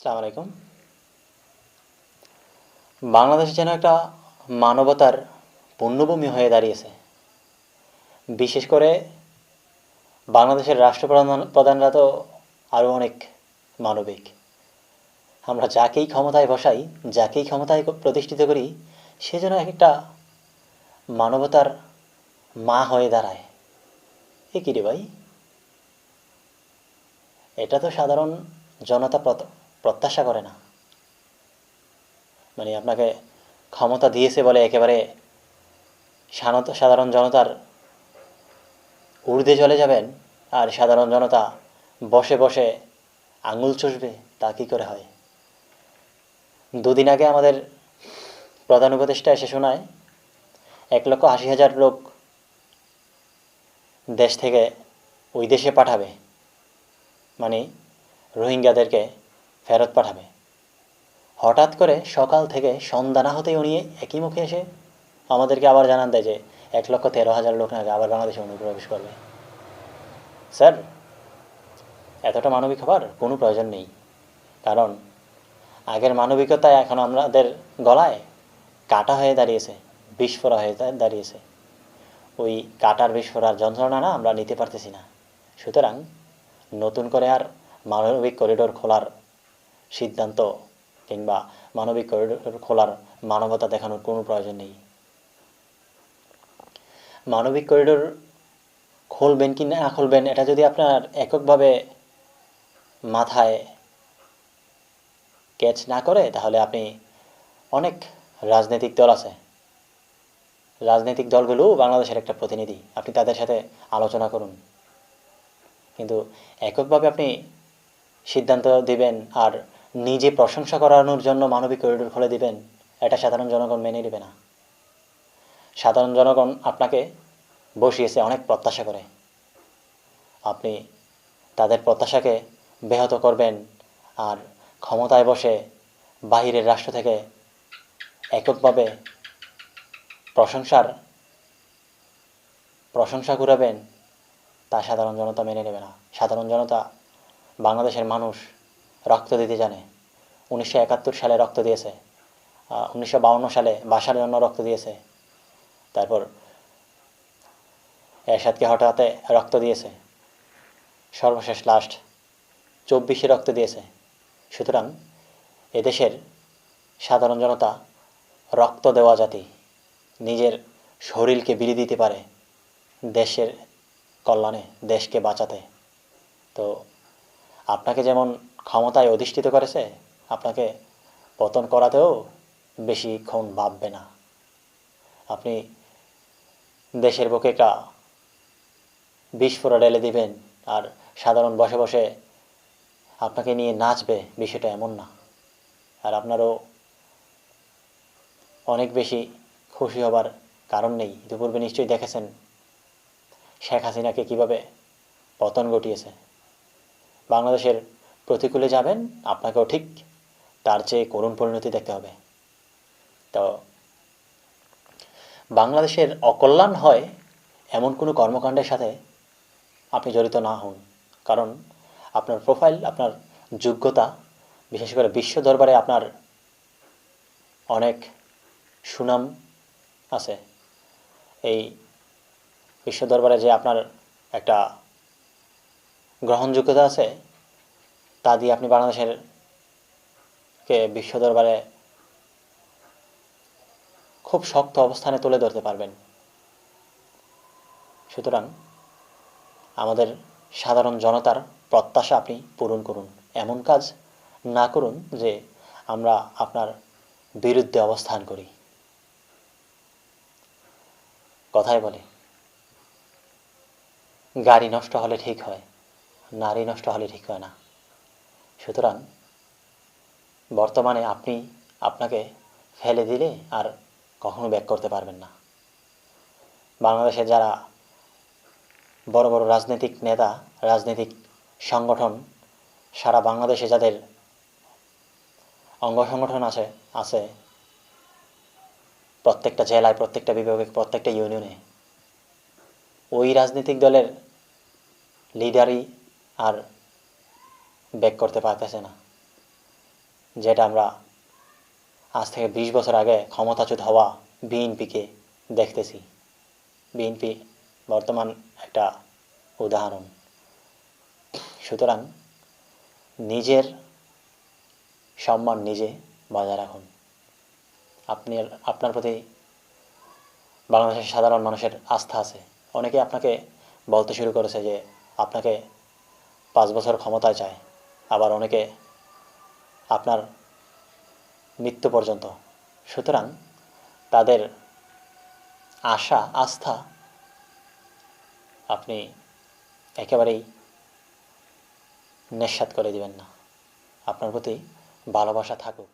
আসসালামু আলাইকুম। বাংলাদেশ যেন একটা মানবতার পুণ্যভূমি হয়ে দাঁড়িয়েছে। বিশেষ করে বাংলাদেশের রাষ্ট্রপ্রধানরা তো আরও অনেক মানবিক। আমরা যাকেই ক্ষমতায় বসাই, যাকেই ক্ষমতায় প্রতিষ্ঠিত করি, সে যেন একটা মানবতার মা হয়ে দাঁড়ায়। এ কী রে ভাই? এটা তো সাধারণ জনতা প্রত্যাশা করে না। মানে আপনাকে ক্ষমতা দিয়েছে বলে একেবারে সাধারণ জনতার ঊর্ধ্বে চলে যাবেন, আর সাধারণ জনতা বসে বসে আঙুল চষবে, তা কী করে হয়? দুদিন আগে আমাদের প্রধান উপদেষ্টা এসে শোনায় 1,80,000 লোক দেশ থেকে ওই দেশে পাঠাবে, মানে রোহিঙ্গাদেরকে ফেরত পাঠাবে। হঠাৎ করে সকাল থেকে সন্ধ্যা না হতেই উনি একই মুখে এসে আমাদেরকে আবার জানান দেয় যে 1,13,000 লোক নাকি আবার বাংলাদেশে অনুপ্রবেশ করবে। স্যার, এতটা মানবিক হবার কোনো প্রয়োজন নেই। কারণ আগের মানবিকতা এখন আমাদের গলায় কাটা হয়ে দাঁড়িয়েছে, বিস্ফোরা হয়ে দাঁড়িয়েছে। ওই কাটার বিস্ফোরার যন্ত্রণা না আমরা নিতে পারতেছি না। সুতরাং নতুন করে আর মানবিক করিডোর খোলার সিদ্ধান্ত কিংবা মানবিক করিডোর খোলার মানবতা দেখানোর কোনো প্রয়োজন নেই। মানবিক করিডোর খুলবেন কি না খুলবেন, এটা যদি আপনার এককভাবে মাথায় ক্যাচ না করে, তাহলে আপনি অনেক রাজনৈতিক দল আছে, রাজনৈতিক দলগুলোও বাংলাদেশের একটা প্রতিনিধি, আপনি তাদের সাথে আলোচনা করুন। কিন্তু এককভাবে আপনি সিদ্ধান্ত দিবেন আর নিজে প্রশংসা করানোর জন্য মানবিক করিডোর খুলে দিবেন, এটা সাধারণ জনগণ মেনে নেবে না। সাধারণ জনগণ আপনাকে বসিয়েছে অনেক প্রত্যাশা করে, আপনি তাদের প্রত্যাশাকে ব্যাহত করবেন আর ক্ষমতায় বসে বাহিরের রাষ্ট্র থেকে এককভাবে প্রশংসা কুড়াবেন, তা সাধারণ জনতা মেনে নেবে না। সাধারণ জনতা, বাংলাদেশের মানুষ রক্ত দিতে জানে। 1971 সালে রক্ত দিয়েছে, 1952 সালে ভাষার জন্য রক্ত দিয়েছে, তারপর এরশাদকে হটাতে রক্ত দিয়েছে, সর্বশেষ লাস্ট 24-এ রক্ত দিয়েছে। সুতরাং এদেশের সাধারণ জনতা রক্ত দেওয়া জাতি, নিজের শরীরকে বিলি দিতে পারে দেশের কল্যাণে, দেশকে বাঁচাতে। তো আপনাকে যেমন ক্ষমতায় অধিষ্ঠিত করেছে, আপনাকে পতন করাতেও বেশিক্ষণ ভাববে না। আপনি দেশের বুকে একটা বিস্ফোরণ ঢেলে দিবেন আর সাধারণ বসে বসে আপনাকে নিয়ে নাচবে, বিষয়টা এমন না। আর আপনারও অনেক বেশি খুশি হবার কারণ নেই। ইতিপূর্বে নিশ্চয়ই দেখেছেন শেখ হাসিনাকে কিভাবে পতন ঘটিয়েছে। বাংলাদেশের প্রতিকূলে যাবেন, আপনাকেও ঠিক তার চেয়ে করুণ পরিণতি দেখতে হবে। তো বাংলাদেশের অকল্যাণ হয় এমন কোনো কর্মকাণ্ডের সাথে আপনি জড়িত না হন। কারণ আপনার প্রোফাইল, আপনার যোগ্যতা, বিশেষ করে বিশ্ব দরবারে আপনার অনেক সুনাম আছে। এই বিশ্ব দরবারে যে আপনার একটা গ্রহণযোগ্যতা আছে, তা দিয়ে আপনি বাংলাদেশের বিশ্ব দরবারে খুব শক্ত অবস্থানে তুলে ধরতে পারবেন। সুতরাং আমাদের সাধারণ জনতার প্রত্যাশা আপনি পূরণ করুন। এমন কাজ না করুন যে আমরা আপনার বিরুদ্ধে অবস্থান করি। কথায় বলে, গাড়ি নষ্ট হলে ঠিক হয়, নারী নষ্ট হলে ঠিক হয় না। সুতরাং বর্তমানে আপনাকে ফেলে দিলে আর কখনো ব্যাক করতে পারবেন না। বাংলাদেশে যারা বড় বড় রাজনৈতিক নেতা, রাজনৈতিক সংগঠন, সারা বাংলাদেশে যাদের অঙ্গ সংগঠন আছে প্রত্যেকটা জেলায়, প্রত্যেকটা বিভাগে, প্রত্যেকটা ইউনিয়নে, ওই রাজনৈতিক দলের লিডারই আর ব্যাক করতে পারতেছে না। যেটা আমরা আজ থেকে ২০ বছর আগে ক্ষমতাচ্যুত হওয়া বিএনপিকে দেখতেছি। বিএনপি বর্তমান একটা উদাহরণ। সুতরাং নিজের সম্মান নিজে বজায় রাখুন। আপনার প্রতি বাংলাদেশের সাধারণ মানুষের আস্থা আছে। অনেকে আপনাকে বলতে শুরু করেছে যে আপনাকে ৫ বছর ক্ষমতায় চায়, আবার অনেকে আপনার মৃত্যু পর্যন্ত। সুতরাং তাদের আশা আস্থা আপনি একেবারেই নিঃস্বাত করে দিবেন না। আপনার প্রতি ভালোবাসা থাকুক।